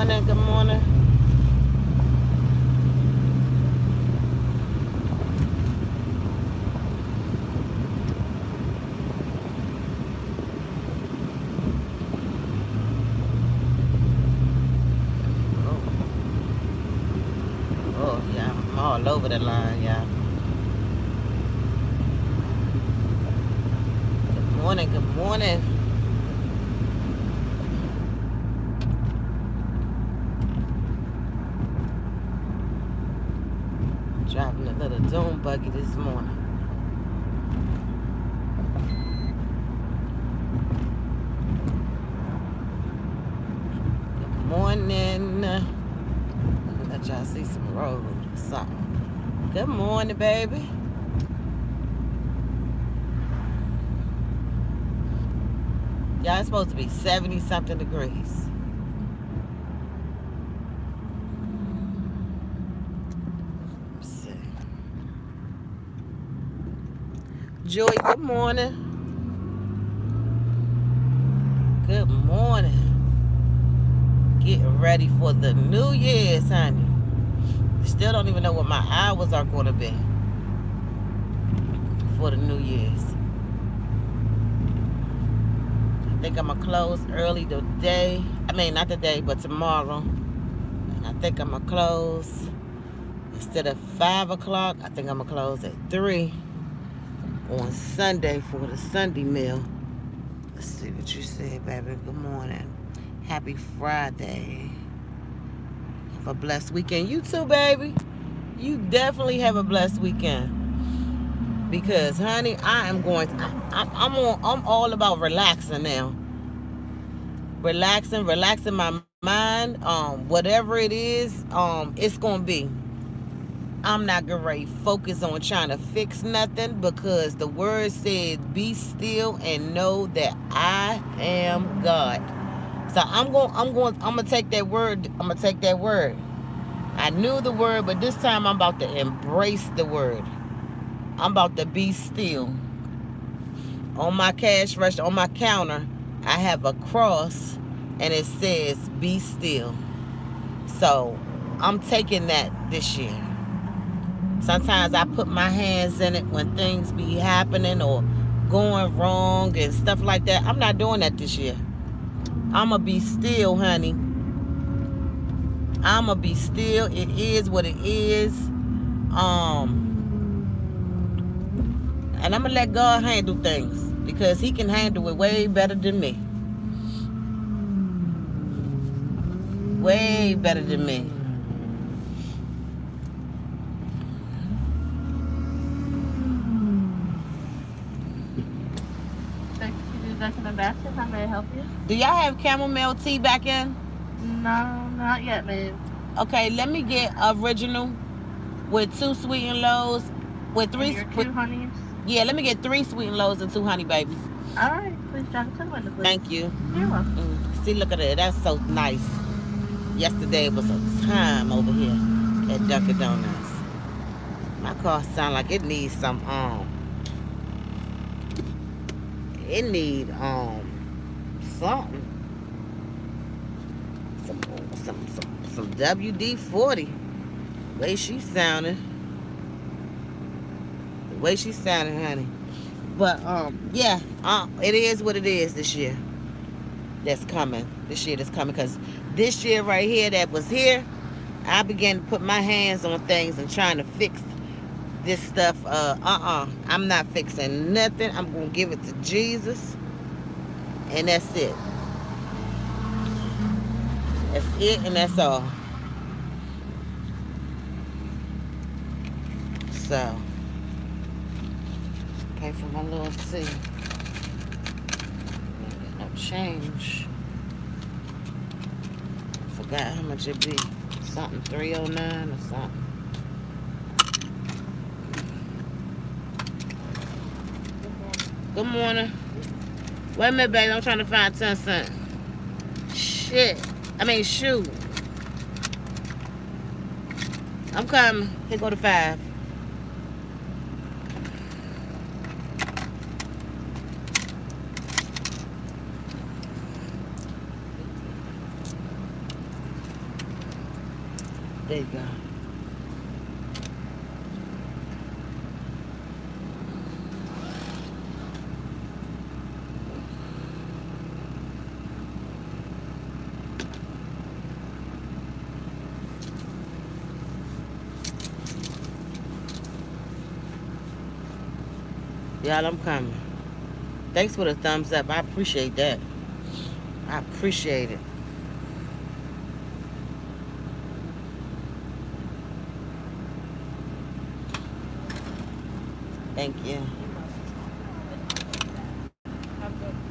morning. Good morning. Oh, oh yeah. I'm all over the line, y'all. Good morning. Good morning. Driving a little dune buggy this morning. Good morning. Let y'all see some road or something. Good morning, baby. Y'all, it's supposed to be 70 something degrees. Let's see. Joy, good morning. Good morning. Getting ready for the New Year's, honey. Still don't even know what my hours are going to be for the New Year's. I think I'm going to close early today. I mean, not today, but tomorrow. And I think I'm going to close, instead of 5 o'clock, I think I'm going to close at 3 on Sunday for the Sunday meal. Let's see what you said, baby. Good morning. Happy Friday. Have a blessed weekend. You too, baby. You definitely have a blessed weekend. Because, honey, I'm all about relaxing now. Relaxing my mind. Whatever it is, it's gonna be. I'm not gonna focus on trying to fix nothing, because the word said, "Be still and know that I am God." So I'm gonna take that word. I'm gonna take that word. I knew the word, but this time I'm about to embrace the word. I'm about to be still. On my cash register, on my counter, I have a cross, and it says, "Be still." So I'm taking that this year. Sometimes I put my hands in it when things be happening or going wrong and stuff like that. I'm not doing that this year. I'm going to be still, honey. I'm going to be still. It is what it is. And I'm going to let God handle things, because he can handle it way better than me. Way better than me. How may I help you? Do y'all have chamomile tea back in? No, not yet, ma'am. Okay, let me get original with 2 sweet and lows. With 3 2 honeys? Yeah, let me get 3 sweet and lows and 2 honey, baby. All right, please drive to the window, please. Thank you. You're welcome. See, look at it. That's so nice. Yesterday was a time over here at Dunkin' Donuts. My car sound like it needs some it need something. Some WD-40. The way she sounding. The way she sounding, honey. But yeah, it is what it is this year. That's coming. This year that's coming, because this year right here that was here, I began to put my hands on things and trying to fix this stuff. I'm not fixing nothing. I'm gonna give it to Jesus, and that's it. That's it, and that's all. So, pay for my little tea. No change. Forgot how much it be. Something 309 or something. Good morning. Wait a minute, baby. I'm trying to find 10 cents. Shit. Shoot. I'm coming. Here go to 5. There you go. Y'all, I'm coming. Thanks for the thumbs up. I appreciate that. I appreciate it. Thank you.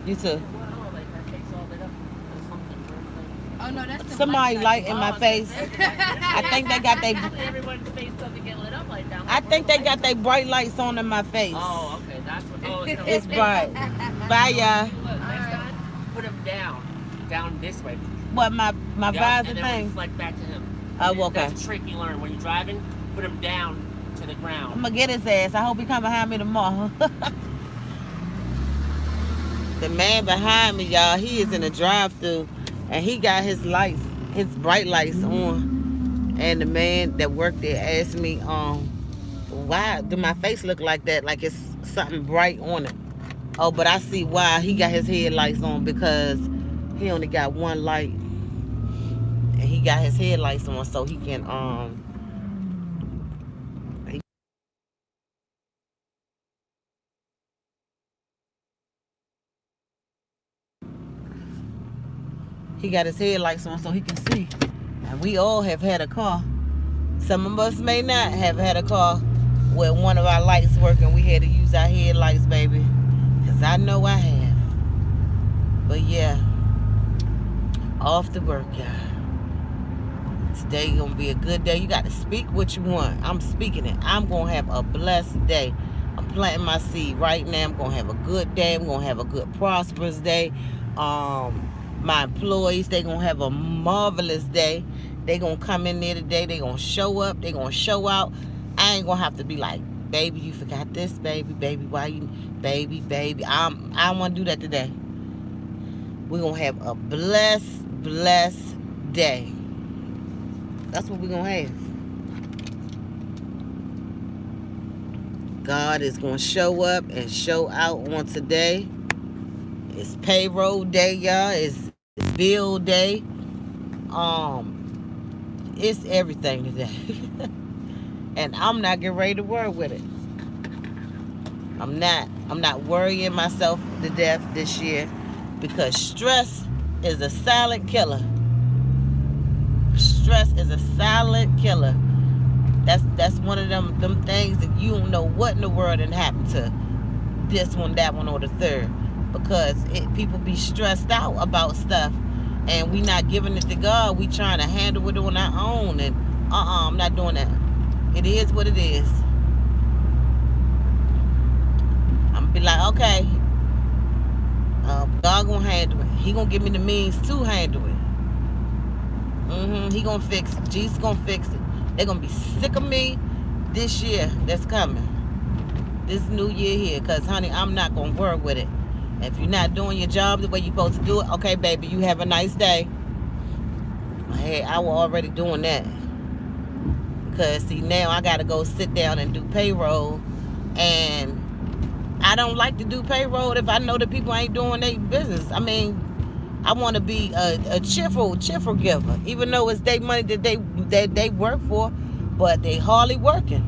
You too. Oh no, that's Somebody light in my face. I think they got everyone's face doesn't get lit up like that. I think they got their bright lights on in my face. Oh, okay, that's what. Oh, It's bright. Bye, y'all. Next time, put him down this way. What, my visor and then thing? reflect back to him. Oh, okay. That's a trick you learn when you're driving. Put him down to the ground. I'm gonna get his ass. I hope he come behind me tomorrow. The man behind me, y'all, he is in the drive-thru, and he got his lights, his bright lights on. And the man that worked there asked me, why do my face look like that? Like it's something bright on it. Oh, but I see why he got his headlights on, because he only got one light, and he got his headlights on so he can he got his headlights on so he can see. And we all have had a car. Some of us may not have had a car where one of our lights working. We had to use our headlights, baby. Because I know I have. But yeah, off to work, y'all. Today gonna be a good day. You got to speak what you want. I'm speaking it. I'm gonna have a blessed day. I'm planting my seed right now. I'm gonna have a good day. I'm gonna have a good, prosperous day. My employees, they gonna have a marvelous day. They gonna come in there today. They gonna show up. They gonna show out. I ain't gonna have to be like, baby, you forgot this, baby, why you, baby. I don't want to do that today. We're gonna have a blessed day. That's what we're gonna have. God is gonna show up and show out on today. It's payroll day, y'all. It's bill day. It's everything today. And I'm not getting ready to worry with it. I'm not worrying myself to death this year, because stress is a silent killer. Stress is a silent killer. That's one of them things that you don't know what in the world done happened to this one, that one, or the third. Because people be stressed out about stuff, and we not giving it to God. We trying to handle it on our own, and I'm not doing that. It is what it is. I'm be like, okay, God gonna handle it. He gonna give me the means to handle it. He gonna fix it. Jesus gonna fix it. They're gonna be sick of me this year that's coming, this new year here, because honey, I'm not gonna work with it. If you're not doing your job the way you're supposed to do it, okay, baby, you have a nice day. Hey, I was already doing that. Because, see, now I got to go sit down and do payroll. And I don't like to do payroll if I know that people ain't doing their business. I mean, I want to be a cheerful giver. Even though it's their money that they work for, but they hardly working.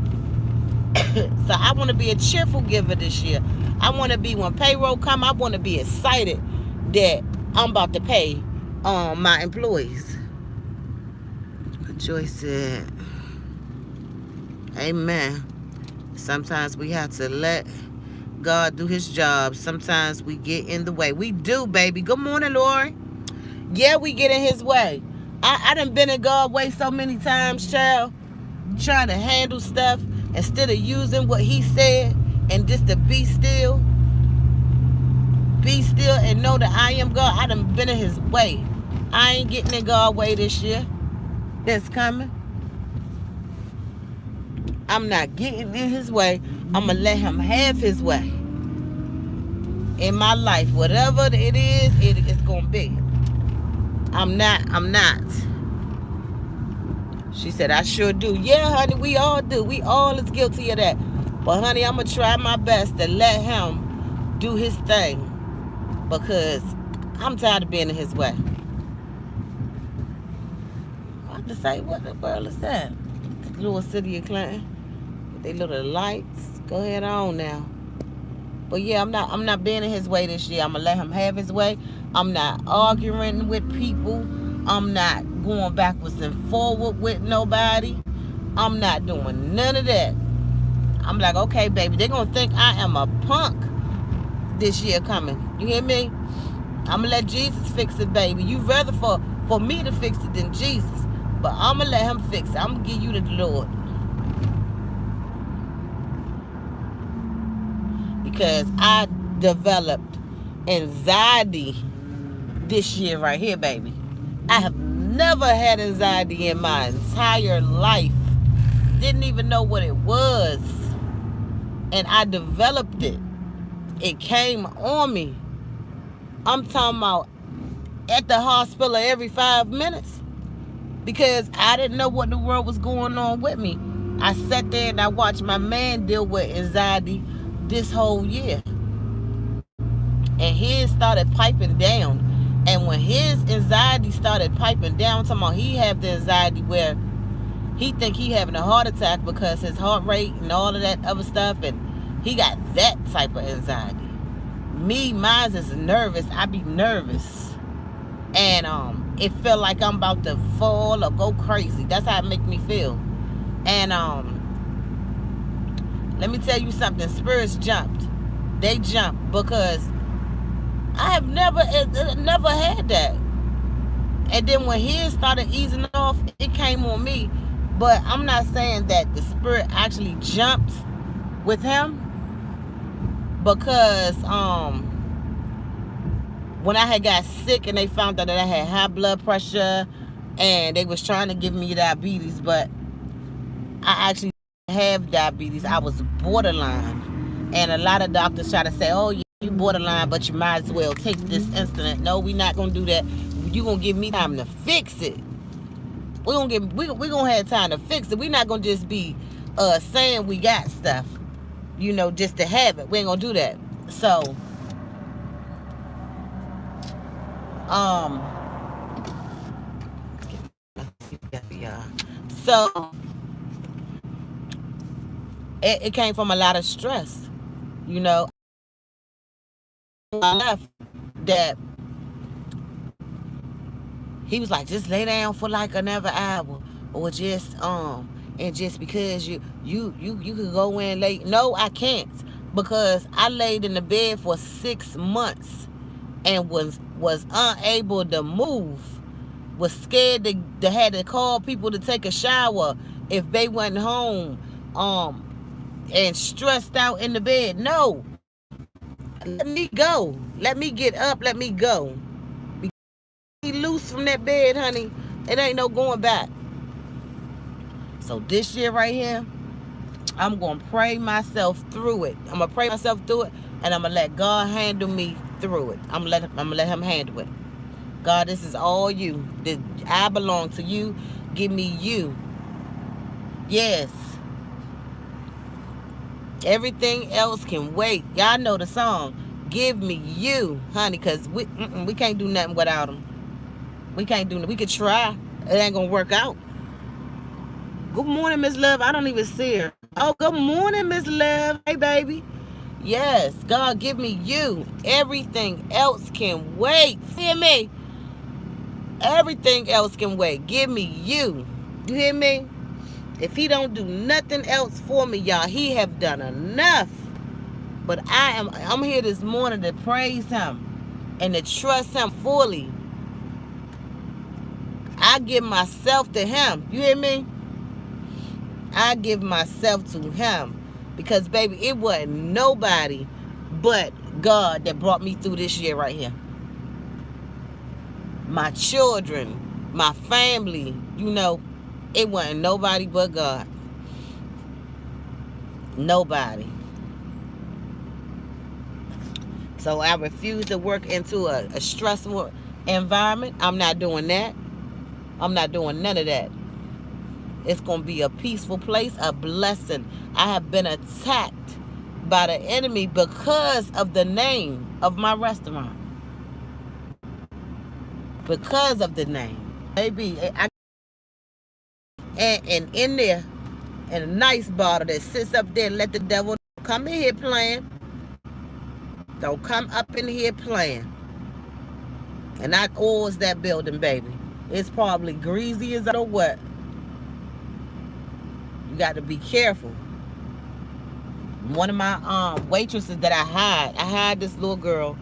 So I want to be a cheerful giver this year. I want to be, when payroll come, I want to be excited that I'm about to pay my employees. Joyce said, amen. Sometimes we have to let God do his job. Sometimes we get in the way. We do, baby. Good morning, Lori. Yeah, we get in his way. I done been in God's way so many times, child, trying to handle stuff instead of using what he said, and just to be still and know that I am God. I done been in his way. I ain't getting in God's way this year. That's coming. I'm not getting in his way. I'm going to let him have his way in my life. Whatever it is, it's going to be. I'm not. She said, I sure do. Yeah, honey, we all do. We all is guilty of that. But, honey, I'm going to try my best to let him do his thing because I'm tired of being in his way. I have to say, what the world is that? The little city of Clinton. With their little lights. Go ahead on now. But yeah, I'm not being in his way this year. I'm gonna let him have his way. I'm not arguing with people. I'm not going backwards and forward with nobody. I'm not doing none of that. I'm like, okay, baby, they're gonna think I am a punk this year coming. You hear me? I'm gonna let Jesus fix it, baby. You rather for me to fix it than Jesus. But I'm gonna let him fix it. I'm gonna give you the Lord. Because I developed anxiety this year right here, baby. I have never had anxiety in my entire life. Didn't even know what it was. And I developed it. It came on me. I'm talking about at the hospital every 5 minutes. Because I didn't know what the world was going on with me. I sat there and I watched my man deal with anxiety this whole year. And his started piping down. And when his anxiety started piping down, I'm talking about he have the anxiety where he think he having a heart attack because his heart rate and all of that other stuff, and he got that type of anxiety. Me, mine is nervous. I be nervous. And it felt like I'm about to fall or go crazy. That's how it make me feel. And let me tell you something. Spirits jumped. They jumped because I have never had that. And then when his started easing off, it came on me. But I'm not saying that the spirit actually jumped with him, because when I had got sick and they found out that I had high blood pressure and they was trying to give me diabetes, but I actually have diabetes. I was borderline. And a lot of doctors try to say, oh, you borderline, but you might as well take this insulin. No, we're not going to do that. You're going to give me time to fix it. We're gonna have time to fix it. We're not going to just be saying we got stuff, you know, just to have it. We ain't going to do that. So, so it came from a lot of stress, you know. I left that he was like, just lay down for like another hour, or just and just because you could go in late. No, I can't, because I laid in the bed for 6 months and was unable to move. Was scared to had to call people to take a shower if they went home, and stressed out in the bed. No, let me go. Let me get up. Let me go. Be loose from that bed, honey. It ain't no going back. So this year right here, I'm gonna pray myself through it. I'm gonna pray myself through it, and I'm gonna let God handle me through it. I'm gonna let Him handle it. God, this is all you. I belong to you. Give me you. Yes. Everything else can wait. Y'all know the song. Give me you, honey, because we can't do nothing without Him. We can't do nothing. We could try. It ain't going to work out. Good morning, Miss Love. I don't even see her. Oh, good morning, Miss Love. Hey, baby. Yes, God, give me you. Everything else can wait. Hear me? Everything else can wait. Give me you. You hear me? If He don't do nothing else for me, y'all, He have done enough. But I'm here this morning to praise Him and to trust Him fully. I give myself to Him. You hear me? I give myself to Him. Because, baby, it wasn't nobody but God that brought me through this year right here. My children, my family, you know, it wasn't nobody but God. Nobody. So I refuse to work into a stressful environment. I'm not doing that. I'm not doing none of that. It's going to be a peaceful place, a blessing. I have been attacked by the enemy because of the name of my restaurant. Because of the name. Baby, and in there, and a nice bottle that sits up there and let the devil come in here playing. Don't come up in here playing. And I oils that building, baby. It's probably greasy as I don't know what. You got to be careful. One of my waitresses that I hired this little girl,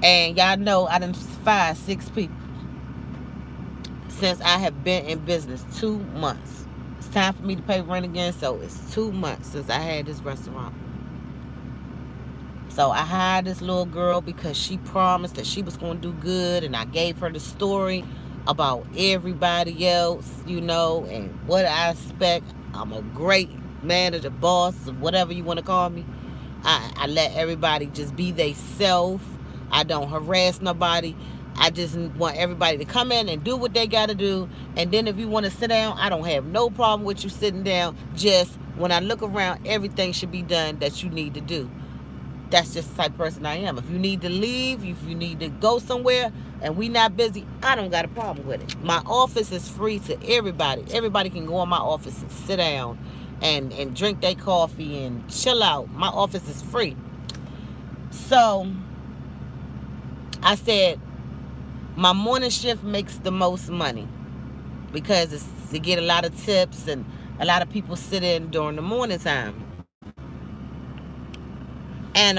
and y'all know I done fired 6 people since I have been in business. 2 months. It's time for me to pay rent again, so it's 2 months since I had this restaurant. So I hired this little girl because she promised that she was going to do good, and I gave her the story about everybody else, you know, and what I expect. I'm a great manager, boss, whatever you want to call me. I let everybody just be they self. I don't harass nobody. I just want everybody to come in and do what they got to do. And then if you want to sit down, I don't have no problem with you sitting down. Just when I look around, everything should be done that you need to do. That's just the type of person I am. If you need to leave, if you need to go somewhere and we not busy, I don't got a problem with it. My office is free to everybody. Everybody can go in my office and sit down and drink their coffee and chill out. My office is free. So I said my morning shift makes the most money because it's to get a lot of tips, and a lot of people sit in during the morning time. And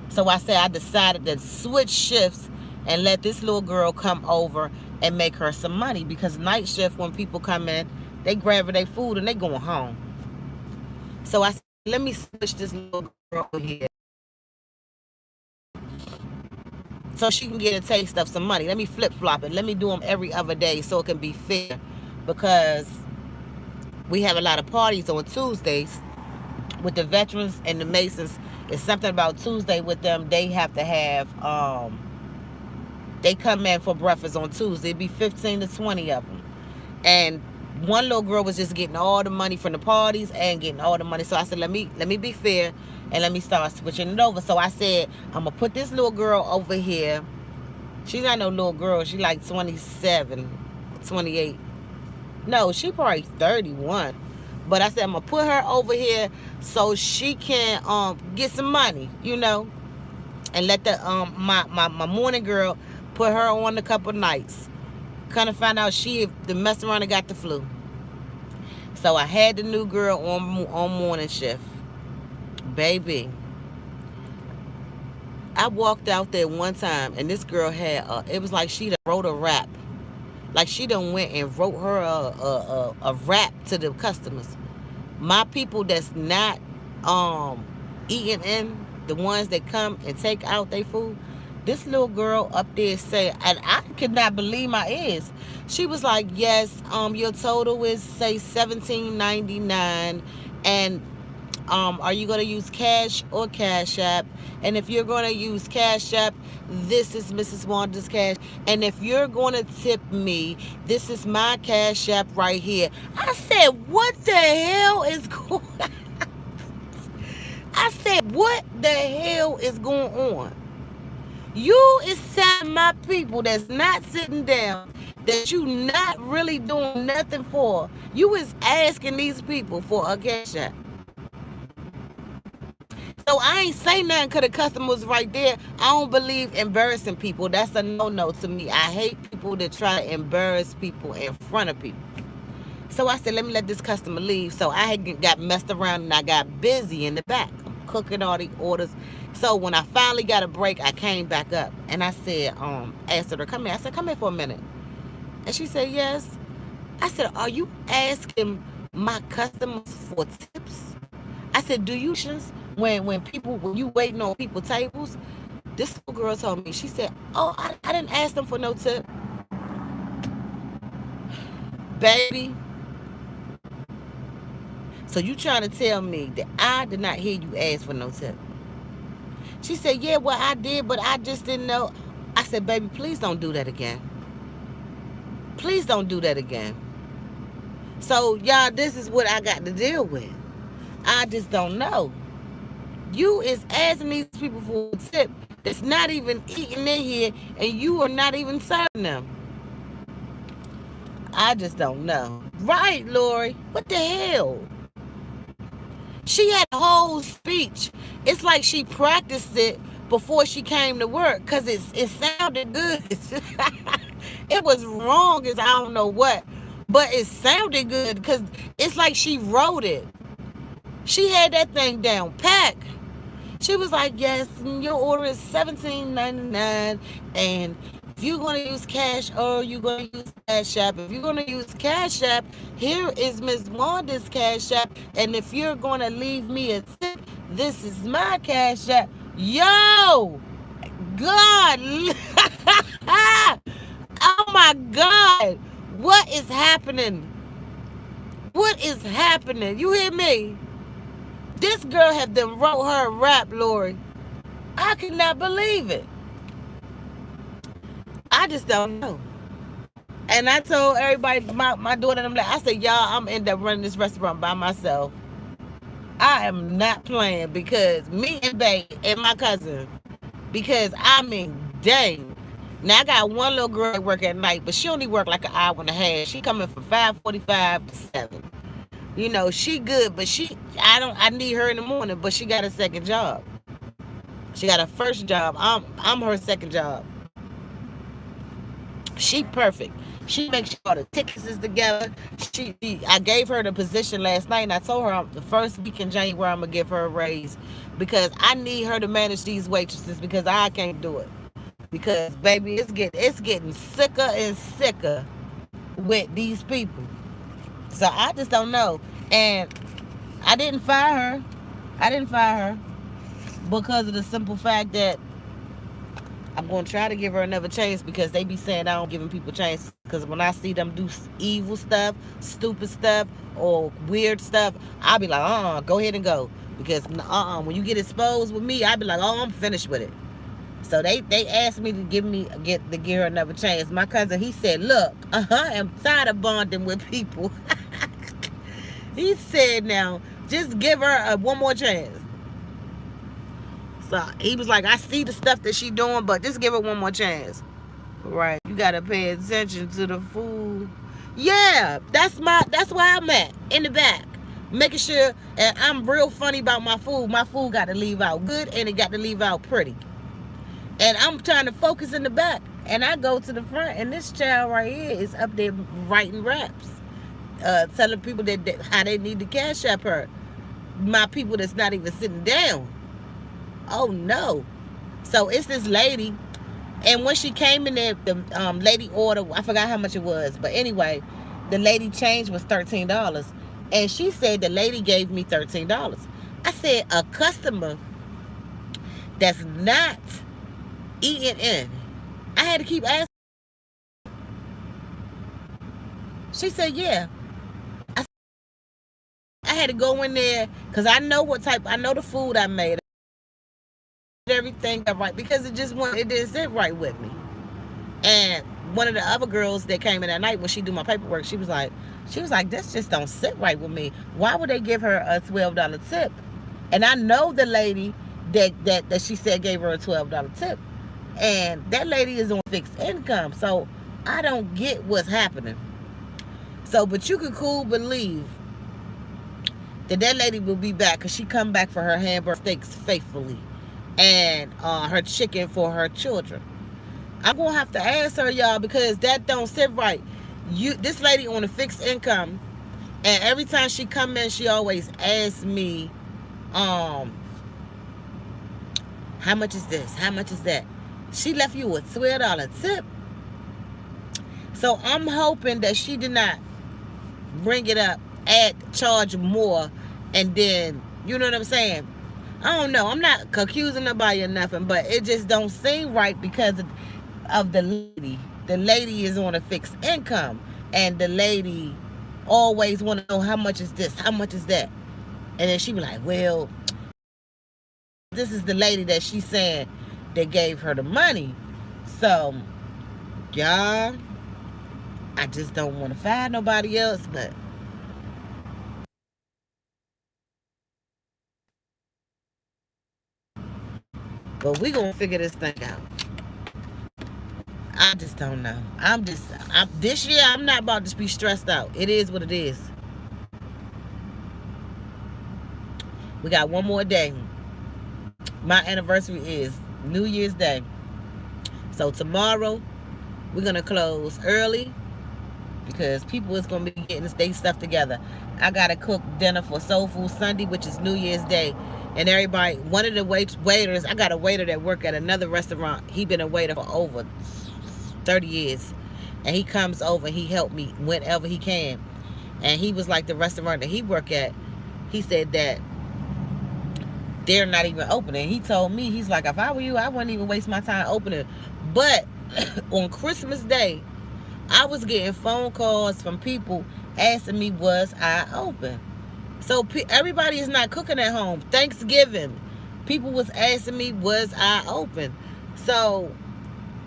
so I said I decided to switch shifts and let this little girl come over and make her some money, because night shift, when people come in, they grab their food and they going home. So I said, let me switch this little girl over here so she can get a taste of some money. Let me flip-flop it. Let me do them every other day so it can be fair, because we have a lot of parties on Tuesdays with the veterans and the Masons. It's something about Tuesday with them. They have to have, they come in for breakfast on Tuesday. It'd be 15 to 20 of them. And one little girl was just getting all the money from the parties and getting all the money. So I said, let me be fair and let me start switching it over. So I said, I'm going to put this little girl over here. She's not no little girl. She like 27, 28. No, she probably 31. But I said, I'm going to put her over here so she can get some money, you know, and let the my morning girl put her on a couple nights. Kind of find out the mess around and got the flu. So I had the new girl on morning shift. Baby, I walked out there one time and this girl had, it was like she done wrote a rap. Like she done went and wrote her a rap to the customers. My people that's not eating in, the ones that come and take out their food, this little girl up there said, and I could not believe my ears. She was like, yes, your total is, say, $17.99, and are you going to use cash or Cash App? And if you're going to use Cash App, this is Mrs. Wanda's cash. And if you're going to tip me, this is my Cash App right here. I said, what the hell is going on? I said, what the hell is going on? You is telling my people that's not sitting down that you not really doing nothing for. You is asking these people for a Cash App. So I ain't say nothing because the customer was right there. I don't believe embarrassing people. That's a no-no to me. I hate people that try to embarrass people in front of people. So I said, let me let this customer leave. So I had got messed around and I got busy in the back. I'm cooking all the orders. So when I finally got a break, I came back up and I said, asked her to come here. I said, come here for a minute. And she said, yes. I said, are you asking my customers for tips? I said, do you when you waiting on people's tables? This little girl told me, she said, oh, I didn't ask them for no tip. Baby. So you trying to tell me that I did not hear you ask for no tip? She said, yeah, well, I did, but I just didn't know. I said, baby, please don't do that again. Please don't do that again. So y'all, this is what I got to deal with. I just don't know. You is asking these people for a tip that's not even eating in here, and you are not even serving them. I just don't know. Right, Lori? What the hell? She had a whole speech. It's like she practiced it before she came to work because it sounded good. It was wrong as I don't know what, but it sounded good because it's like she wrote it. She had that thing down pat. She was like, yes, your order is $17.99, and if you're going to use cash or you're going to use Cash App, if you're going to use Cash App, here is Miss Wanda's Cash App, and if you're going to leave me a tip, this is my Cash App. Yo! God! Oh my God! What is happening? What is happening? You hear me? This girl have done wrote her rap, Lori. I cannot believe it. I just don't know. And I told everybody, my daughter, and I'm like, I said, y'all, I'm end up running this restaurant by myself. I am not playing because me and Bae and my cousin, because I mean, dang. Now I got one little girl that work at night, but she only work like an hour and a half. She coming from 5:45 to 7. You know, she good, but I need her in the morning, but she got a second job. She got a first job. I'm her second job. She perfect. She makes sure all the tickets is together. I gave her the position last night, and I told her the first week in January I'm gonna give her a raise because I need her to manage these waitresses because I can't do it. Because baby, it's getting sicker and sicker with these people. So I just don't know. And I didn't fire her. I didn't fire her because of the simple fact that I'm going to try to give her another chance because they be saying I don't give people chances. Because when I see them do evil stuff, stupid stuff, or weird stuff, I'll be like, go ahead and go. Because when you get exposed with me, I'll be like, I'm finished with it. So they asked me to give her another chance. My cousin, he said, look, I'm tired of bonding with people. He said, now, just give her one more chance. So he was like, I see the stuff that she doing, but just give her one more chance. Right. You got to pay attention to the food. Yeah, that's where I'm at, in the back. Making sure, and I'm real funny about my food. My food got to leave out good, and it got to leave out pretty. And I'm trying to focus in the back. And I go to the front, and this child right here is up there writing raps. Telling people that how they need to Cash App her. My people that's not even sitting down. Oh, no. So it's this lady. And when she came in there, the lady order, I forgot how much it was. But anyway, the lady change was $13. And she said the lady gave me $13. I said, a customer that's not eating in. I had to keep asking. She said, yeah. I had to go in there because I know the food I made. Everything right because it didn't sit right with me. And one of the other girls that came in that night when she do my paperwork, she was like, this just don't sit right with me. Why would they give her a $12 tip? And I know the lady that she said gave her a $12 tip. And that lady is on fixed income. So I don't get what's happening. So, but you could cool believe that lady will be back because she come back for her hamburger steaks faithfully and her chicken for her children. I'm gonna have to ask her, y'all, because that don't sit right. This lady on a fixed income, and every time she come in, she always asks me, how much is this? How much is that? She left you a $12 tip. So I'm hoping that she did not bring it up, charge more, and then, you know what I'm saying? I don't know. I'm not accusing nobody or nothing, but it just don't seem right because of the lady. The lady is on a fixed income, and the lady always want to know how much is this, how much is that, and then she be like, well, this is the lady that she's saying that gave her the money. So, y'all, I just don't want to find nobody else, but But we gonna figure this thing out. I just don't know. This year I'm not about to be stressed out. It is what it is. We got one more day. My anniversary is New Year's Day. So tomorrow we're gonna close early because people is gonna be getting their stuff together. I gotta cook dinner for Soul Food Sunday, which is New Year's Day. And everybody, one of the waiters, I got a waiter that work at another restaurant. He been a waiter for over 30 years. And he comes over and he helped me whenever he can. And he was like, the restaurant that he work at, he said that they're not even opening. He told me, he's like, if I were you, I wouldn't even waste my time opening. But on Christmas Day, I was getting phone calls from people asking me, was I open? So everybody is not cooking at home. Thanksgiving, people was asking me, was I open? So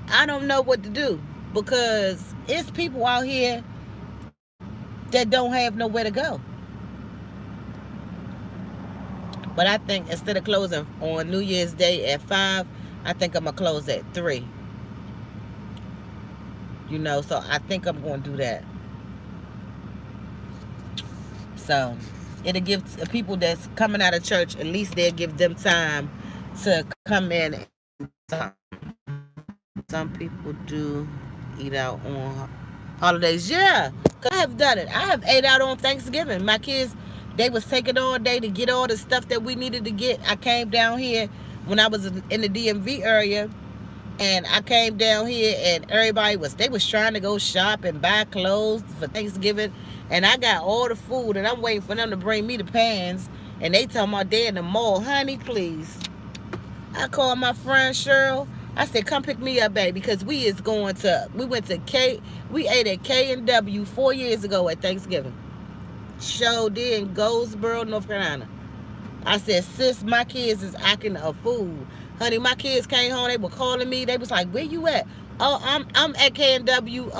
I don't know what to do because it's people out here that don't have nowhere to go. But I think instead of closing on New Year's Day at 5, I think I'm going to close at 3. You know, so I think I'm going to do that. So it'll give people that's coming out of church, at least they'll give them time to come in. Some people do eat out on holidays. Yeah, I have done it. I have ate out on Thanksgiving. My kids, they was taking all day to get all the stuff that we needed to get. I came down here when I was in the DMV area, and I came down here and they was trying to go shop and buy clothes for Thanksgiving, and I got all the food, and I'm waiting for them to bring me the pans, and they tell my dad in the mall, honey, please. I called my friend Cheryl. I said, come pick me up, baby, because we ate at K&W 4 years ago at Thanksgiving. Showed did in Goldsboro, North Carolina. I said, sis, my kids is acting a fool. Honey, my kids came home, they were calling me. They was like, where you at? Oh, I'm at K&W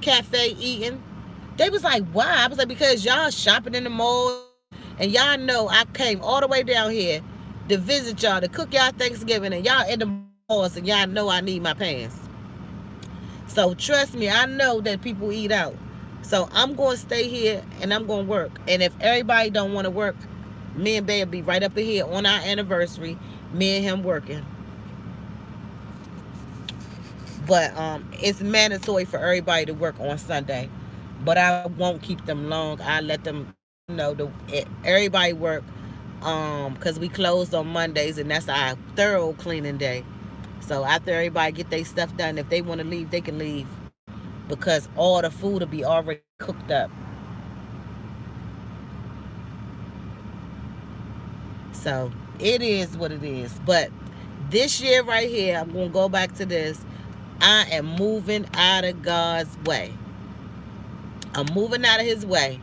cafe eating. They was like, why? I was like, because y'all shopping in the mall, and y'all know I came all the way down here to visit y'all, to cook y'all Thanksgiving, and y'all in the malls, and y'all know I need my pants. So trust me, I know that people eat out. So I'm going to stay here, and I'm going to work. And if everybody don't want to work, me and Babe will be right up in here on our anniversary, me and him working. But it's mandatory for everybody to work on Sunday. But I won't keep them long. I let them know everybody work because we closed on Mondays, and that's our thorough cleaning day. So after everybody get their stuff done, if they want to leave, they can leave, because all the food will be already cooked up. So it is what it is. But this year right here, I'm going to go back to this. I am moving out of God's way. I'm moving out of his way.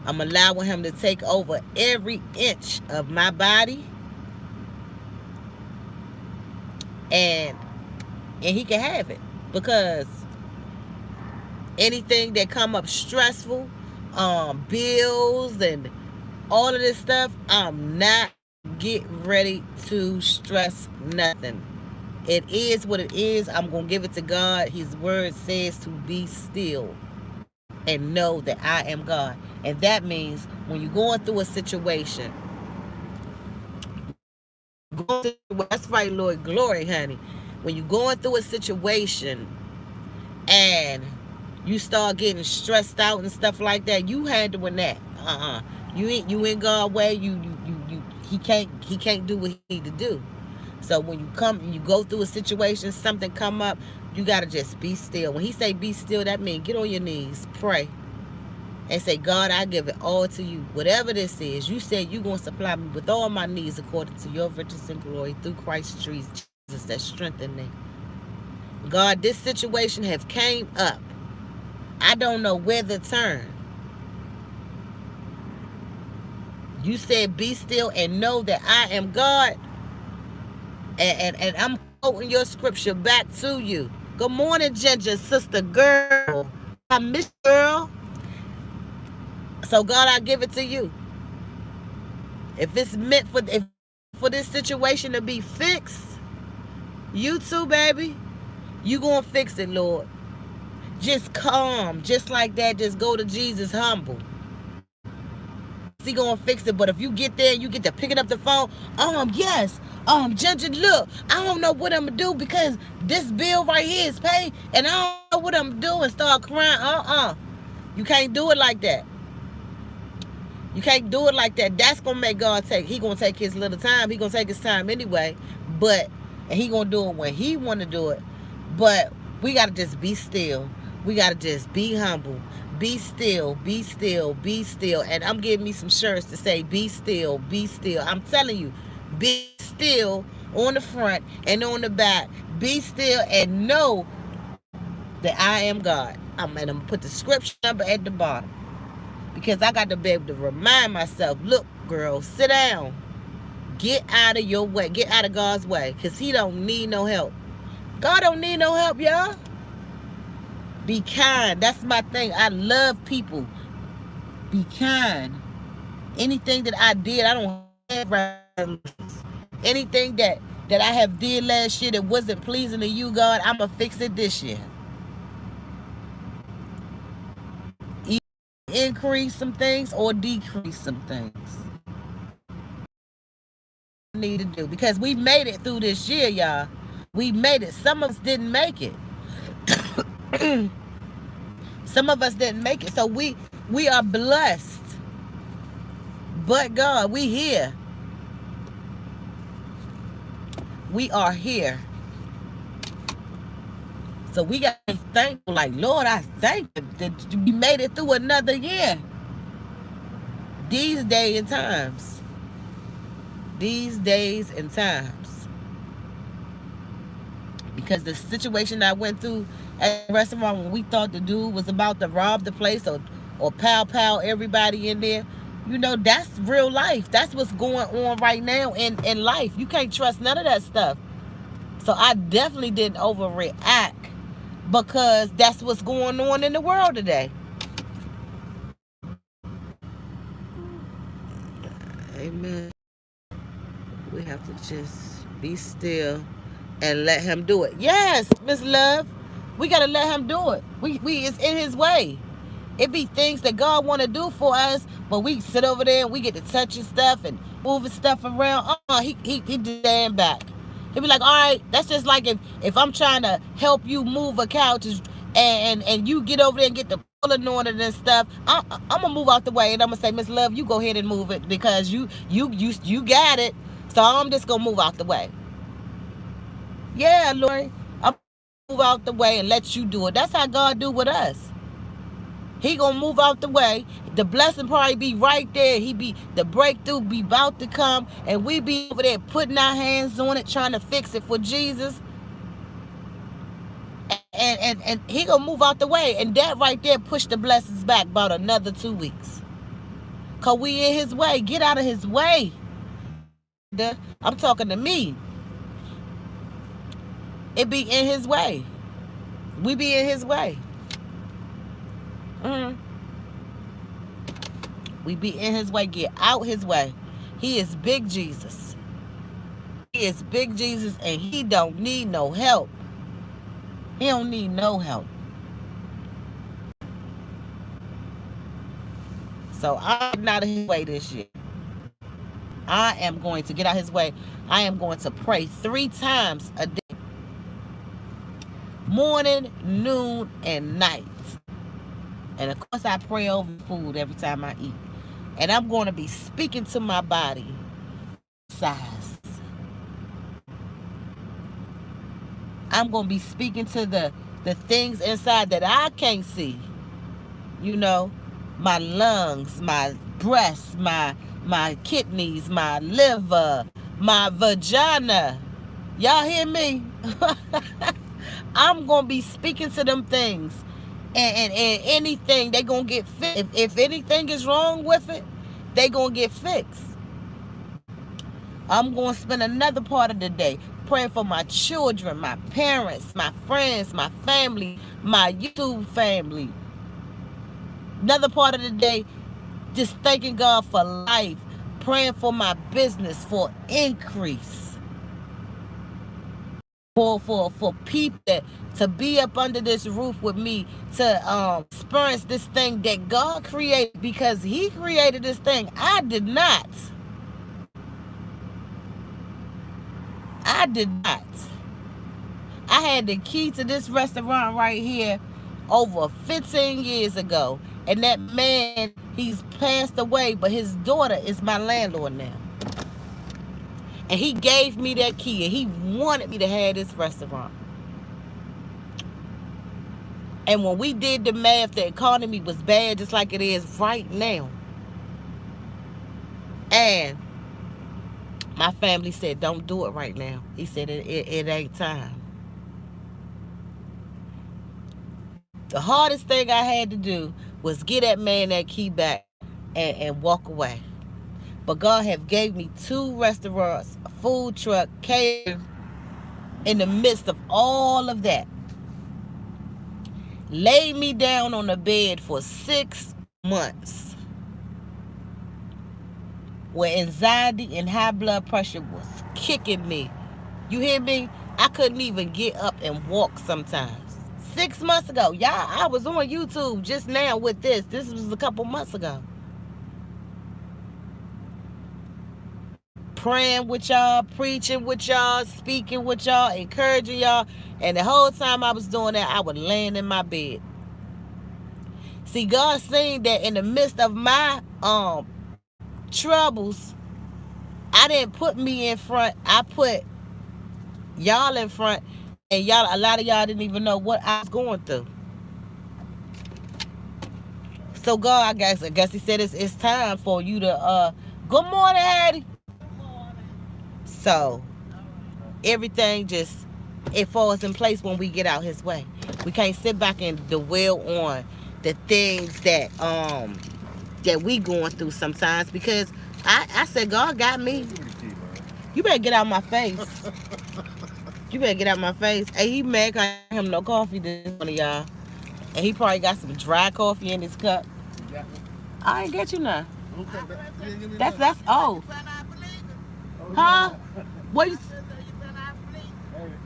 I'm allowing him to take over every inch of my body. And he can have it. Because anything that come up stressful, bills and all of this stuff, I'm not get ready to stress nothing. It is what it is. I'm going to give it to God. His word says to be still and know that I am God. And that means when you're going through a situation, that's right, Lord, glory, honey. When you're going through a situation and you start getting stressed out and stuff like that, you handling that. You in God's way. He can't do what he need to do. So when you go through a situation, something come up, you gotta just be still. When he say be still, that means get on your knees, pray, and say, God, I give it all to you. Whatever this is, you said you're gonna supply me with all my needs according to your riches and glory through Christ Jesus that strengthened me. God, this situation have came up. I don't know where to turn. You said be still and know that I am God. And I'm quoting your scripture back to you. Good morning, Ginger, sister girl. I miss you, girl. So God, I give it to you. If it's meant for this situation to be fixed, You too, baby. You gonna fix it, Lord. Just calm, just like that. Just go to Jesus humble. He gonna fix it. But if you get there and you get to picking up the phone, yes, Ginger, look, I don't know what I'm gonna do because this bill right here is paid, and I don't know what I'm gonna do, and start crying. You can't do it like that. You can't do it like that. That's gonna make God he gonna take his little time. He gonna take his time anyway, and he gonna do it when he wanna do it. But we gotta just be still. We gotta just be humble. Be still, be still, be still. And I'm getting me some shirts to say, be still, be still. I'm telling you, be still on the front and on the back. Be still and know that I am God. I'm going to put the scripture number at the bottom. Because I got to be able to remind myself, look, girl, sit down. Get out of your way. Get out of God's way. Because he don't need no help. God don't need no help, y'all. Be kind. That's my thing. I love people. Be kind. Anything that I did, I don't have anything that I have did last year that wasn't pleasing to you, God, I'm going to fix it this year. Either increase some things or decrease some things. Need to do because we made it through this year, y'all. We made it. Some of us didn't make it. Some of us didn't make it. So we are blessed. But God, we here. We are here. So we got to be thankful. Like, Lord, I thank you that we made it through another year. These days and times. These days and times. Because the situation I went through at the restaurant when we thought the dude was about to rob the place or pow everybody in there, you know, that's real life. That's what's going on right now in life. You can't trust none of that stuff. So I definitely didn't overreact because that's what's going on in the world today. Amen. We have to just be still and let him do it. Yes, Miss Love. We got to let him do it. We it's in his way. It be things that God want to do for us, but we sit over there and we get to touching stuff and moving stuff around. He damn back. He be like, all right, that's just like if I'm trying to help you move a couch and you get over there and get the pulling on it and stuff. I'm gonna move out the way and I'm gonna say, Miss Love, you go ahead and move it because you got it. So I'm just gonna move out the way. Yeah, Lord, I'm gonna move out the way and let you do it. That's how God do with us. He gonna move out the way. The blessing probably be right there. The breakthrough be about to come, and we be over there putting our hands on it, trying to fix it for Jesus. And he gonna move out the way, and that right there push the blessings back about another 2 weeks. Cause we in his way. Get out of his way. I'm talking to me. It be in his way. We be in his way. We be in his way. Get out his way. He is big Jesus. He is big Jesus, and he don't need no help. He don't need no help. So I'm not in his way this year. I am going to get out his way. I am going to pray 3 times a day. Morning, noon, and night. And of course, I pray over food every time I eat. And I'm going to be speaking to my body. Size. I'm going to be speaking to the things inside that I can't see. You know, my lungs, my breasts, my kidneys, my liver, my vagina. Y'all hear me? I'm going to be speaking to them things. And anything, they going to get fixed. If anything is wrong with it, they going to get fixed. I'm going to spend another part of the day praying for my children, my parents, my friends, my family, my YouTube family. Another part of the day, just thanking God for life, praying for my business, for increase. for people to be up under this roof with me, to experience this thing that God created, because He created this thing. I did not. I did not. I had the key to this restaurant right here over 15 years ago. And that man, he's passed away, but his daughter is my landlord now. And he gave me that key, and he wanted me to have this restaurant. And when we did the math, the economy was bad just like it is right now. And my family said, don't do it right now. He said, it ain't time. The hardest thing I had to do was get that man that key back and walk away. But God have gave me 2 restaurants, a food truck, catering, in the midst of all of that. Laid me down on the bed for 6 months, where anxiety and high blood pressure was kicking me. You hear me? I couldn't even get up and walk sometimes. 6 months ago. Y'all, I was on YouTube just now with this. This was a couple months ago. Praying with y'all, preaching with y'all, speaking with y'all, encouraging y'all. And the whole time I was doing that, I was laying in my bed. See, God seen that in the midst of my troubles, I didn't put me in front. I put y'all in front. And y'all, a lot of y'all didn't even know what I was going through. So God, I guess He said it's time for you to good morning, Hattie. Good morning. So everything just, it falls in place when we get out His way. We can't sit back and dwell on the things that that we going through sometimes, because I said God got me. You better get out my face. You better get out my face. Hey, he mad 'cause I ain't him no coffee this morning, y'all. And he probably got some dry coffee in his cup. I ain't get you none. That's old. Huh? What you?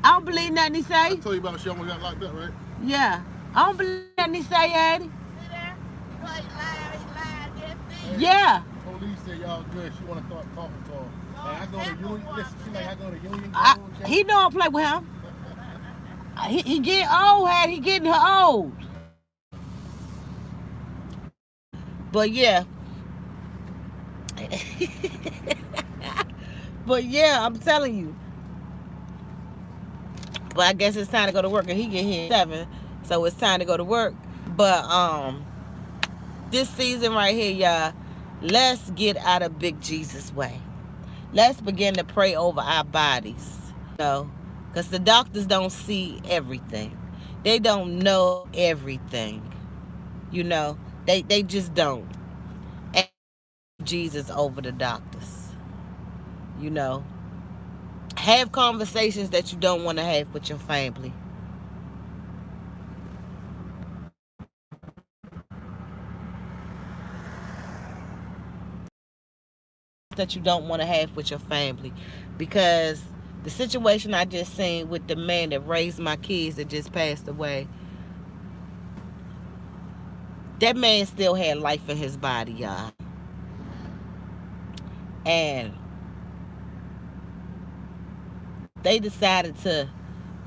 I don't believe nothing he say. I told you about she almost got locked up, right? Yeah. I don't believe nothing he say, Eddie. Yeah. Police say y'all good. She want to start talking to her. Like, I go to Union. Listen, she like I go to Union. He don't play with him. He getting old, Hattie. He getting old. But yeah. But yeah, I'm telling you. But I guess it's time to go to work, and he get here at 7, so it's time to go to work. But this season right here, y'all, let's get out of Big Jesus' way. Let's begin to pray over our bodies, you know, because the doctors don't see everything. They don't know everything, you know. They just don't. And Jesus over the doctors, you know. Have conversations that you don't want to have with your family. That you don't want to have with your family, because the situation I just seen with the man that raised my kids that just passed away, that man still had life in his body, y'all. And they decided to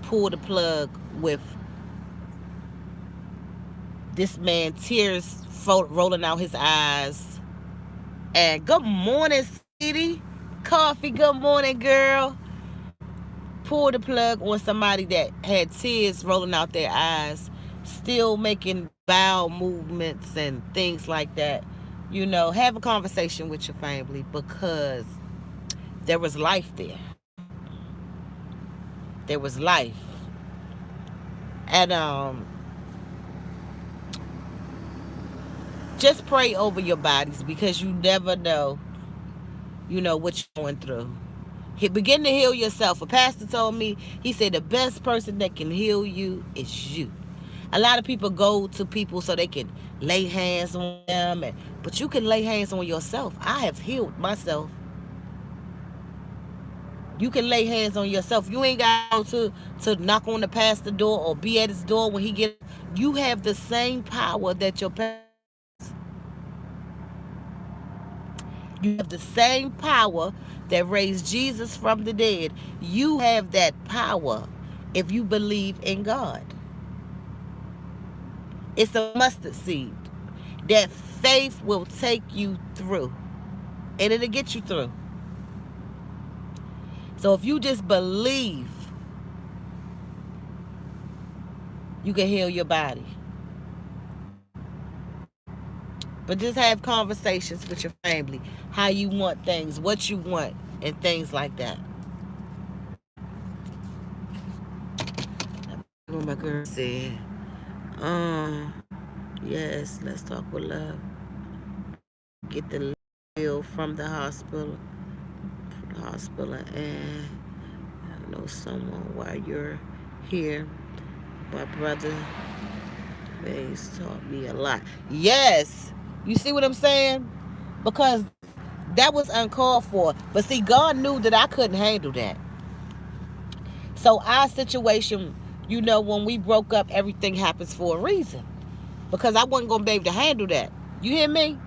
pull the plug with this man, tears rolling out his eyes. And good morning, sweetie. Coffee, good morning, girl. Pull the plug on somebody that had tears rolling out their eyes, still making bowel movements and things like that. You know, have a conversation with your family, because there was life there. There was life. And just pray over your bodies, because you never know, you know, what you're going through. Begin to heal yourself. A pastor told me, he said the best person that can heal you is you. A lot of people go to people so they can lay hands on them, but you can lay hands on yourself. I have healed myself. You can lay hands on yourself. You ain't got to knock on the pastor door or be at his door when he gets. You have the same power that your pastor. You have the same power that raised Jesus from the dead. You have that power if you believe in God. It's a mustard seed. That faith will take you through. And it'll get you through. So if you just believe, you can heal your body. But just have conversations with your family. How you want things, what you want, and things like that. What my girl said. Yes, let's talk with love. Get the bill from the hospital. And I know someone while you're here. My brother Mays taught me a lot. Yes. You see what I'm saying? Because that was uncalled for. But see, God knew that I couldn't handle that. So our situation, you know, when we broke up, everything happens for a reason. Because I wasn't going to be able to handle that. You hear me?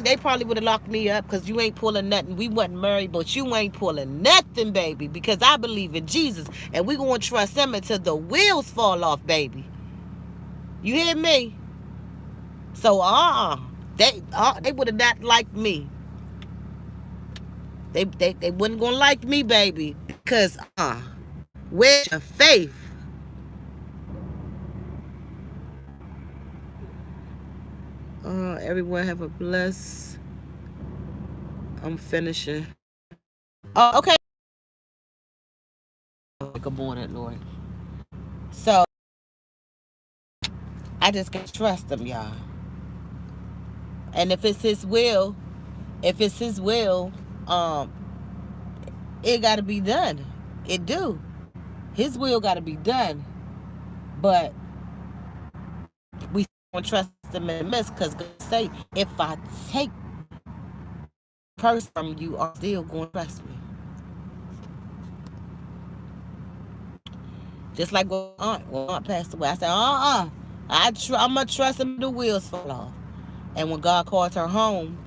They probably would have locked me up because you ain't pulling nothing. We wasn't married, but you ain't pulling nothing, baby. Because I believe in Jesus. And we going to trust him until the wheels fall off, baby. You hear me? So, they would have not liked me. They wasn't going to like me, baby. Because, where's your faith? Everyone have a blessed. I'm finishing. Oh, okay. Good morning, Lord. So, I just can trust him, y'all. And if it's his will, it got to be done. It do. His will got to be done. But we don't trust him in the midst because God say, if I take person from you, are still going to trust me. Just like when Aunt passed away. I said, I'm going to trust him the wheels fall off. And when God called her home,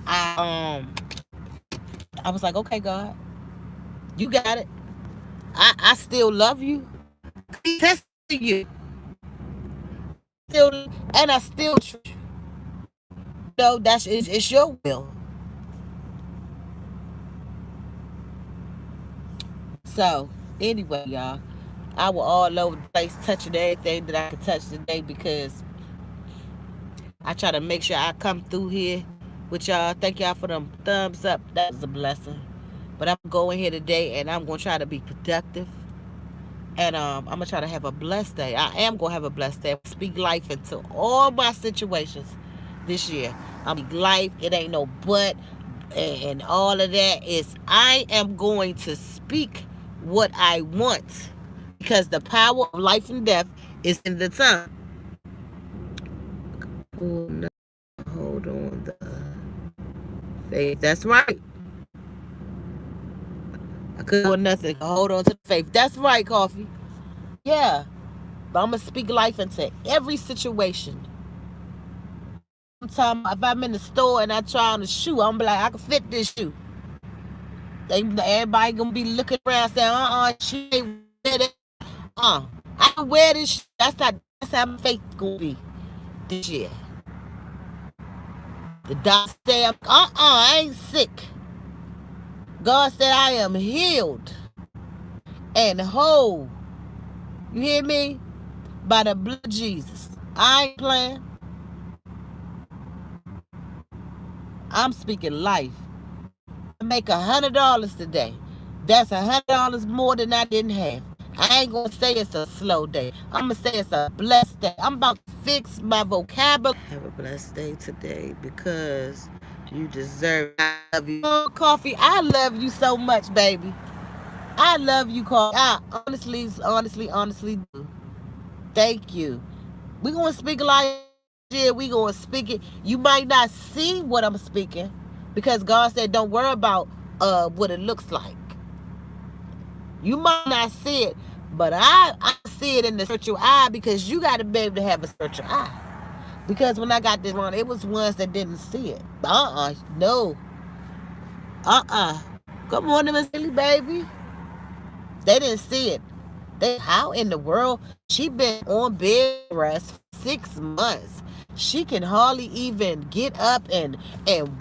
I was like, okay, God, you got it. I still love you. He's testing you. And I still trust you. No, it's your will. So, anyway, y'all, I was all over the place touching everything that I could touch today because I try to make sure I come through here with y'all. Thank y'all for them thumbs up. That was a blessing. But I'm going here today and I'm going to try to be productive. And I'm going to try to have a blessed day. I am going to have a blessed day. Speak life into all my situations this year. I'm speak life. It ain't no but. And all of that is I am going to speak what I want. Because the power of life and death is in the tongue. Oh, no. Hold on. The faith. That's right. I couldn't do nothing. Hold on to the faith. That's right, Coffee. Yeah. But I'm going to speak life into every situation. Sometimes if I'm in the store and I try on a shoe, I'm like, I can fit this shoe. Everybody going to be looking around saying, she ain't wear that. I can wear this shoe. That's how my faith going to be this year. The doctor said, I ain't sick. God said I am healed and whole. You hear me? By the blood of Jesus. I ain't playing. I'm speaking life. I make $100 today. That's $100 more than I didn't have. I ain't going to say it's a slow day. I'm going to say it's a blessed day. I'm about to fix my vocabulary. Have a blessed day today because you deserve it. I love you. Oh, Coffee, I love you so much, baby. I love you, Coffee. I honestly do. Thank you. We're going to speak life. Yeah, we going to speak it. You might not see what I'm speaking because God said don't worry about what it looks like. You might not see it, but I see it in the spiritual eye, because you got to be able to have a spiritual eye. Because when I got this wrong, it was ones that didn't see it. No. Good morning, Miss Lily, baby. They didn't see it. How in the world? She been on bed rest for 6 months. She can hardly even get up and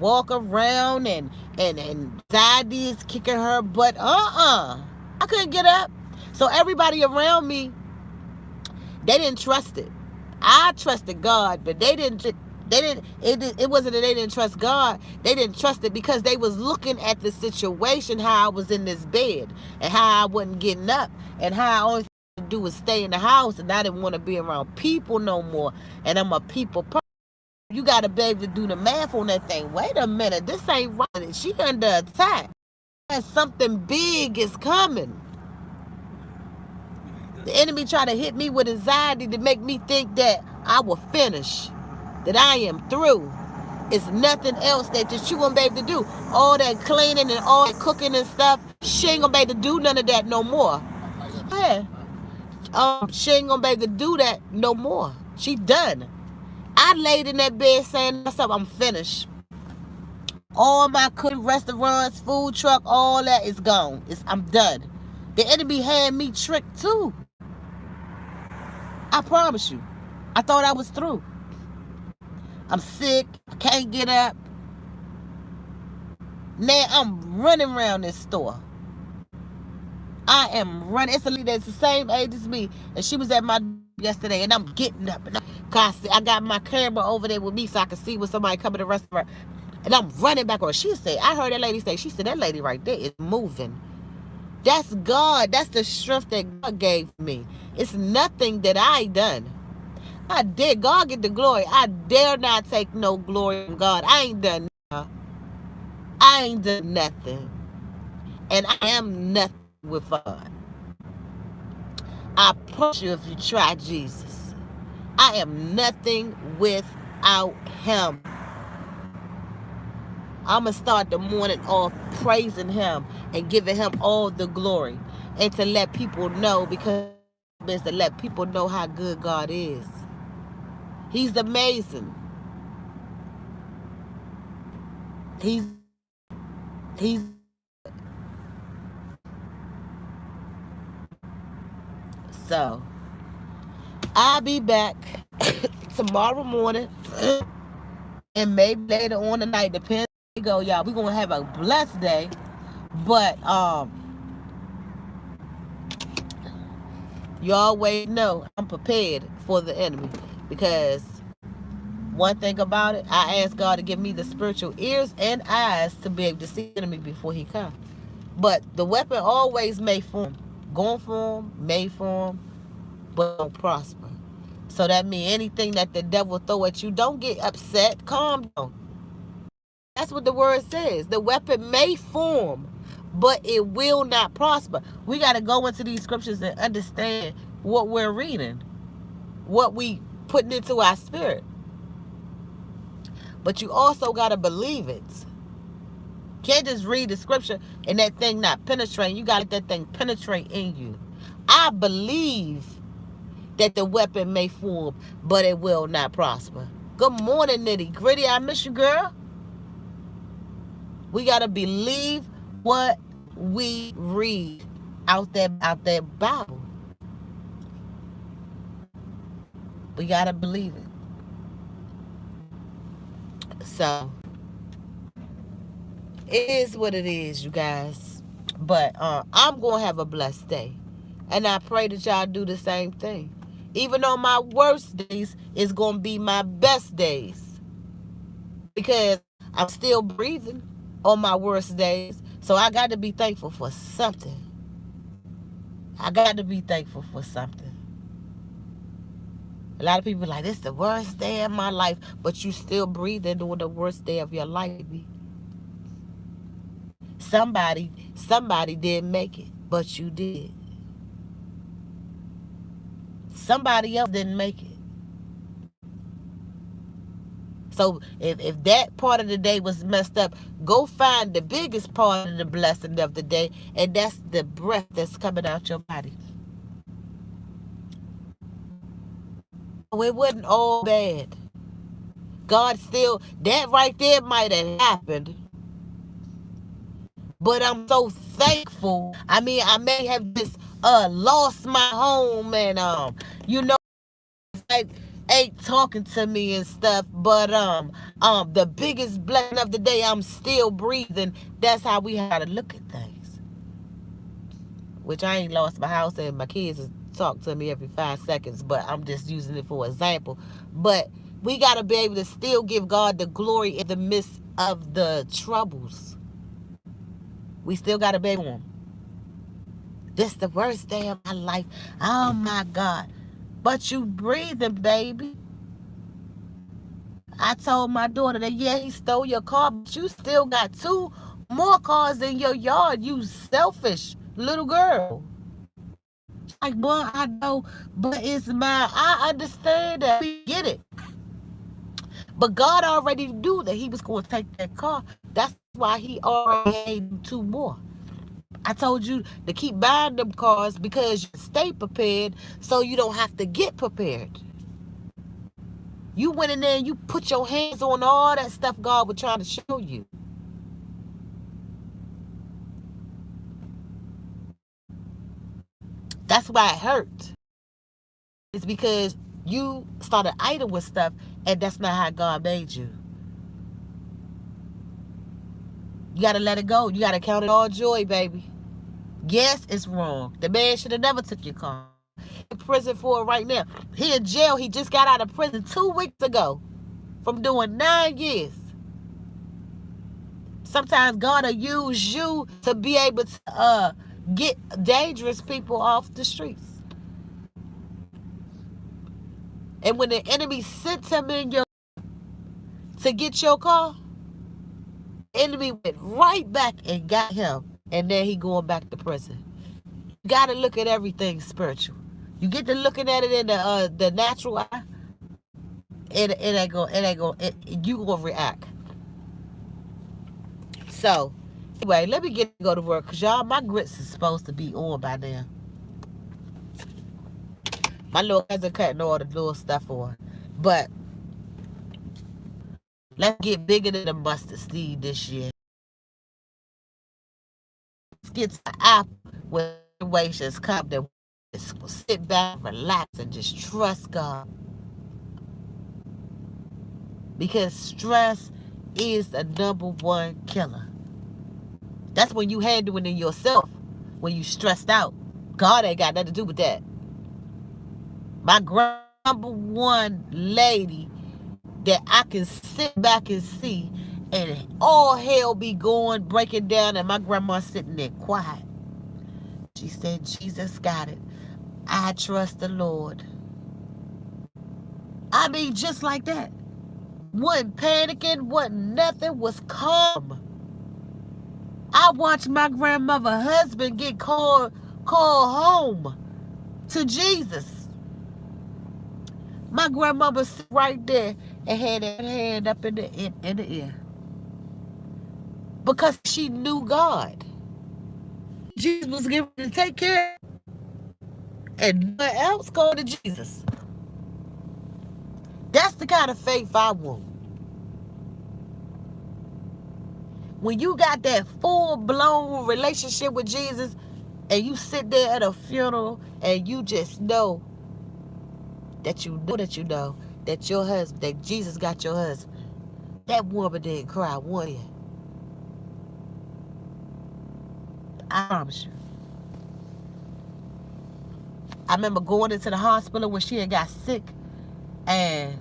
walk around, and anxiety is kicking her butt. I couldn't get up. So everybody around me, they didn't trust it. I trusted God, but they didn't. It wasn't that they didn't trust God. They didn't trust it because they was looking at the situation, how I was in this bed, and how I wasn't getting up, and how I only to do was stay in the house, and I didn't want to be around people no more. And I'm a people person. You got to be able to do the math on that thing. Wait a minute, this ain't right. She under attack. And something big is coming. The enemy tried to hit me with anxiety to make me think that I will finish, that I am through. It's nothing else that you won't be able to do. All that cleaning and all that cooking and stuff, she ain't gonna be able to do none of that no more. Yeah. She ain't gonna be able to do that no more. She done. I laid in that bed saying to myself, I'm finished. All my cooking, restaurants, food truck, all that is gone. I'm done. The enemy had me tricked too. I promise you. I thought I was through. I'm sick. I can't get up. Now I'm running around this store. I am running. It's a lady that's the same age as me, and she was at my yesterday, and I'm getting up. And I got my camera over there with me so I can see when somebody come to the restaurant. And I'm running back on. She said, I heard that lady say, she said, that lady right there is moving. That's God. That's the strength that God gave me. It's nothing that I done. I did. God get the glory. I dare not take no glory from God. I ain't done nothing. I ain't done nothing. And I am nothing with God. I promise you, if you try Jesus, I am nothing without him. I'm going to start the morning off praising him and giving him all the glory. And to let people know, because it's to let people know how good God is. He's amazing. He's so I'll be back tomorrow morning and maybe later on tonight, depends where we go, y'all. We're gonna have a blessed day. But you always know I'm prepared for the enemy, because one thing about it, I ask God to give me the spiritual ears and eyes to be able to see the enemy before he comes. But the weapon always may form. Going for him, may form, but don't prosper. So that means anything that the devil throw at you, don't get upset. Calm down. That's what the word says. The weapon may form, but it will not prosper. We got to go into these scriptures and understand what we're reading, what we putting into our spirit. But you also got to believe it. Can't just read the scripture and that thing not penetrating. You got to let that thing penetrate in you. I believe that the weapon may form, but it will not prosper. Good morning, Nitty Gritty. I miss you, girl. We got to believe what we read out that Bible. We got to believe it. So it is what it is, you guys. But I'm going to have a blessed day. And I pray that y'all do the same thing. Even on my worst days, it's going to be my best days. Because I'm still breathing on my worst days. So I got to be thankful for something. I got to be thankful for something. A lot of people are like, this is the worst day of my life. But you still breathing during the worst day of your life, baby. Somebody didn't make it, but you did. Somebody else didn't make it. So if that part of the day was messed up, go find the biggest part of the blessing of the day, and that's the breath that's coming out your body. So it wasn't all bad. God still, that right there might have happened. But I'm so thankful. I mean, I may have just lost my home and you know, like ain't talking to me and stuff. But the biggest blessing of the day, I'm still breathing. That's how we have to look at things. Which I ain't lost my house and my kids talk to me every 5 seconds, but I'm just using it for example. But we gotta be able to still give God the glory in the midst of the troubles. We still gotta be on. This the worst day of my life. Oh my God. But you breathing, baby. I told my daughter that, yeah, he stole your car, but you still got 2 more cars in your yard, you selfish little girl. Like, boy, I know, but it's mine. I understand that. We get it. But God already knew that he was going to take that car. That's why he already gave 2 more. I told you to keep buying them cars because you stay prepared so you don't have to get prepared. You went in there and you put your hands on all that stuff God was trying to show you. That's why it hurt. It's because you started idle with stuff, and that's not how God made you. You got to let it go. You got to count it all joy, baby. Yes, it's wrong. The man should have never took your car. In prison for it right now. He in jail. He just got out of prison 2 weeks ago from doing 9 years. Sometimes God will use you to be able to get dangerous people off the streets. And when the enemy sent him in your to get your car, the enemy went right back and got him. And then he going back to prison. You got to look at everything spiritual. You get to looking at it in the natural eye, you gonna react. So, anyway, let me go to work, because y'all, my grits is supposed to be on by now. My little cousin cutting all the little stuff on. But let's get bigger than the mustard seed this year. Let's get to the apple when situations come that we just sit back, relax, and just trust God. Because stress is the #1 killer. That's when you handling it yourself, when you stressed out. God ain't got nothing to do with that. My #1 lady that I can sit back and see, and all hell be going, breaking down, and my grandma sitting there quiet. She said, Jesus got it. I trust the Lord. I mean, just like that. Wasn't panicking, wasn't nothing, was calm. I watched my grandmother husband get called home to Jesus. My grandmother sat right there and had her hand up in the air. Because she knew God. Jesus was given to take care of, and no one else go to Jesus. That's the kind of faith I want. When you got that full-blown relationship with Jesus, and you sit there at a funeral and you just know that that your husband, that Jesus got your husband. That woman didn't cry one year. I promise you. I remember going into the hospital when she had got sick, and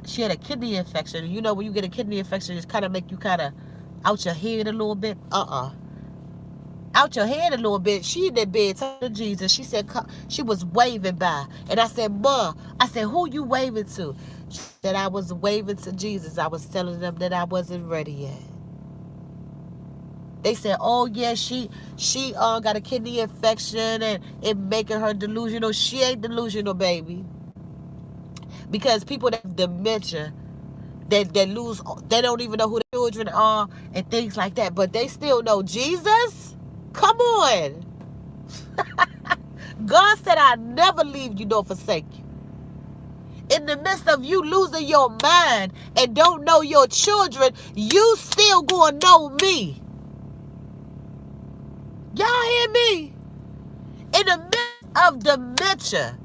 she had a kidney infection. You know, when you get a kidney infection, it's kind of make you kind of out your head a little bit. Out your head a little bit. She in that bed talking to Jesus. She said, she was waving by. And I said, Mom, I said, who you waving to? She said, I was waving to Jesus. I was telling them that I wasn't ready yet. They said, oh yeah, she got a kidney infection and it making her delusional. She ain't delusional, baby. Because people that have dementia, that lose, they don't even know who their children are and things like that, but they still know Jesus. Come on. God said, I never leave you nor forsake you. In the midst of you losing your mind and don't know your children, you still gonna know me. Y'all hear me? In the midst of dementia,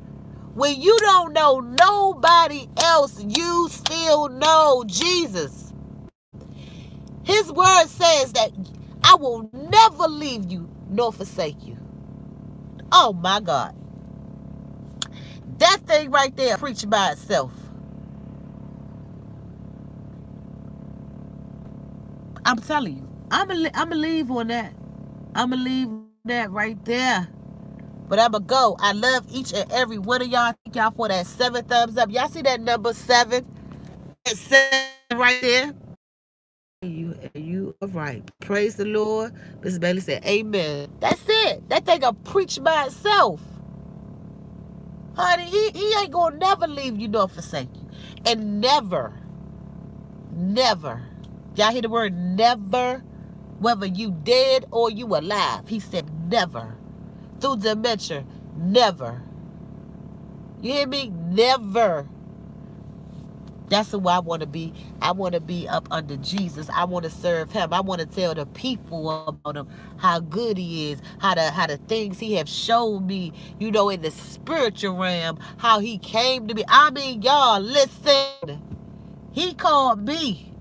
when you don't know nobody else, you still know Jesus. His word says that I will never leave you nor forsake you. Oh my God. That thing right there preaching by itself. I'm telling you, I'm gonna leave on that. I'm gonna leave that right there. But I'm gonna go. I love each and every one of y'all. Thank y'all for that 7 thumbs up. Y'all see that number 7? That 7 right there. You are right. Praise the Lord. Mrs. Bailey said, amen. That's it. That thing will preach by itself. Honey, he ain't gonna never leave you nor forsake you. And never, y'all hear the word never? Whether you dead or you alive. He said never. Through dementia, never. You hear me? Never. That's who I want to be. I want to be up under Jesus. I want to serve him. I want to tell the people about him, how good he is, how the things he have shown me, you know, in the spiritual realm, how he came to me. I mean, y'all, listen. He called me.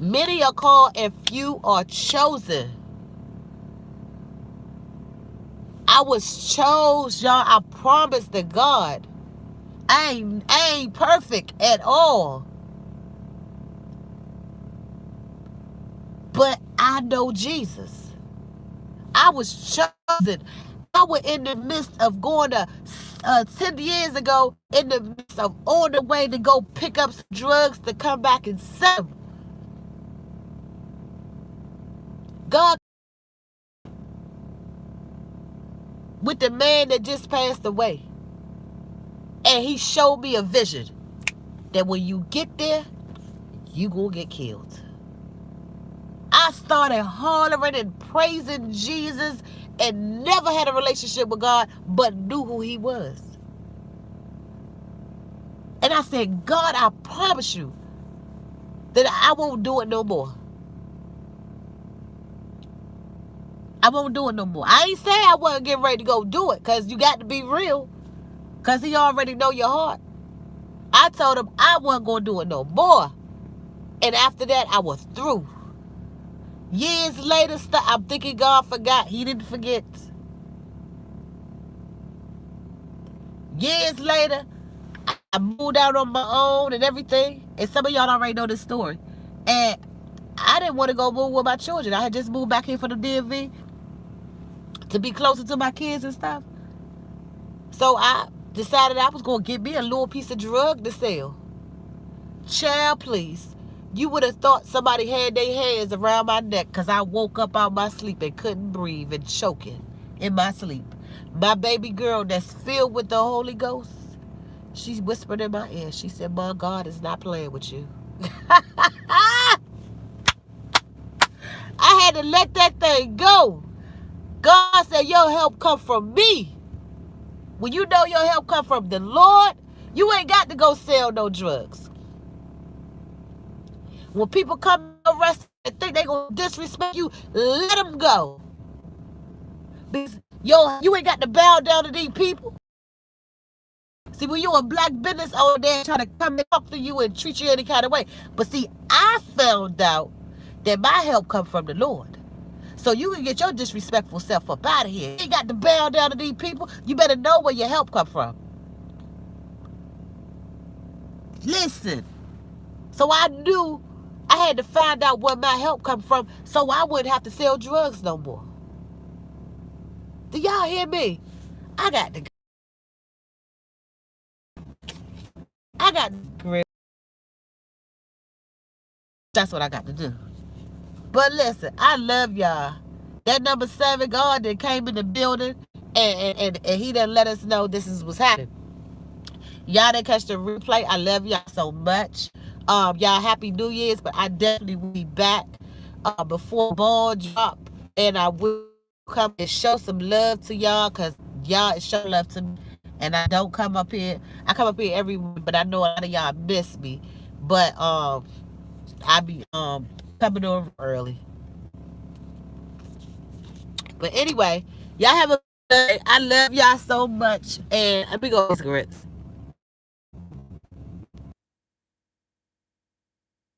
Many are called and few are chosen. I was chose, y'all. I promise to God. I ain't perfect at all. But I know Jesus. I was chosen. I was in the midst of going to 10 years ago, in the midst of on the way to go pick up some drugs to come back and sell them. God, with the man that just passed away. And he showed me a vision that when you get there, you gonna get killed. I started hollering and praising Jesus and never had a relationship with God, but knew who he was. And I said, God, I promise you that I won't do it no more. I won't do it no more. I ain't say I wasn't getting ready to go do it, because you got to be real. Because he already know your heart. I told him I wasn't going to do it no more. And after that, I was through. Years later, I'm thinking God forgot. He didn't forget. Years later, I moved out on my own and everything. And some of y'all already know this story. And I didn't want to go move with my children. I had just moved back here for the DMV to be closer to my kids and stuff. So I decided I was going to get me a little piece of drug to sell. Child, please. You would have thought somebody had their hands around my neck, because I woke up out my sleep and couldn't breathe and choking in my sleep. My baby girl that's filled with the Holy Ghost, she whispered in my ear. She said, "Mom, God is not playing with you." I had to let that thing go. God said, your help come from me. When you know your help come from the Lord, you ain't got to go sell no drugs. When people come arrested and think they gonna disrespect you, let them go. Because you ain't got to bow down to these people. See, when you're a black business owner, they try to come and talk to you and treat you any kind of way. But see, I found out that my help come from the Lord. So you can get your disrespectful self up out of here. You ain't got to bow down to these people. You better know where your help come from. Listen. So I knew I had to find out where my help come from, so I wouldn't have to sell drugs no more. Do y'all hear me? I got to grip. That's what I got to do. But listen, I love y'all. That number 7, God that came in the building and he done let us know this is what's happening. Y'all that catch the replay, I love y'all so much. Y'all happy New Year's, but I definitely will be back before ball drop, and I will come and show some love to y'all, cause y'all show love to me, and I don't come up here. I come up here every week, but I know a lot of y'all miss me. But I be coming over early. But anyway, y'all have a good day. I love y'all so much, and let me go cigarettes.